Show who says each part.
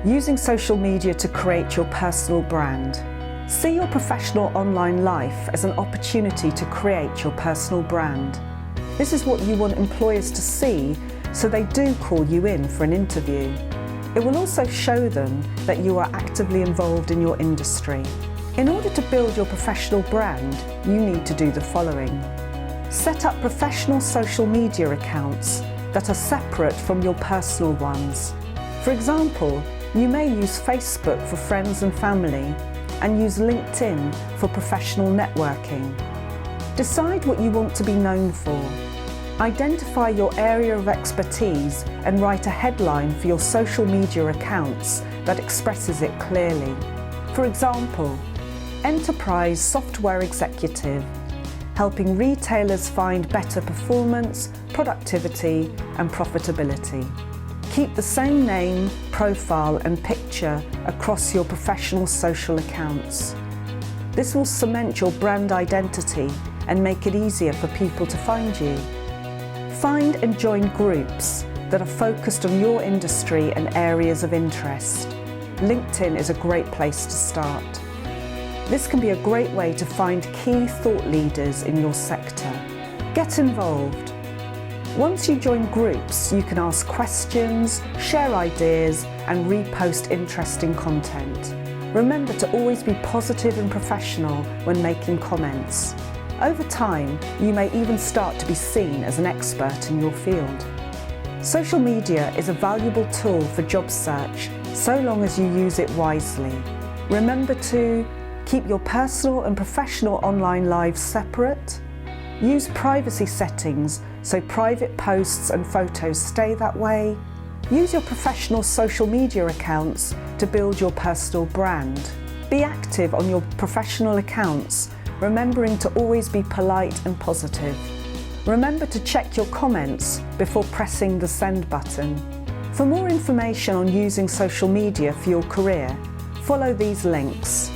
Speaker 1: Using social media to create your personal brand. See your professional online life as an opportunity to create your personal brand. This is what you want employers to see, so they do call you in for an interview. It will also show them that you are actively involved in your industry. In order to build your professional brand, you need to do the following. Set up professional social media accounts that are separate from your personal ones. For example, you may use Facebook for friends and family and use LinkedIn for professional networking. Decide what you want to be known for. Identify your area of expertise and write a headline for your social media accounts that expresses it clearly. For example, Enterprise Software Executive, helping retailers find better performance, productivity and profitability. Keep the same name, profile and picture across your professional social accounts. This will cement your brand identity and make it easier for people to find you. Find and join groups that are focused on your industry and areas of interest. LinkedIn is a great place to start. This can be a great way to find key thought leaders in your sector. Get involved. Once you join groups, you can ask questions, share ideas, and repost interesting content. Remember to always be positive and professional when making comments. Over time, you may even start to be seen as an expert in your field. Social media is a valuable tool for job search, so long as you use it wisely. Remember to keep your personal and professional online lives separate. Use privacy settings so private posts and photos stay that way. Use your professional social media accounts to build your personal brand. Be active on your professional accounts, remembering to always be polite and positive. Remember to check your comments before pressing the send button. For more information on using social media for your career, follow these links.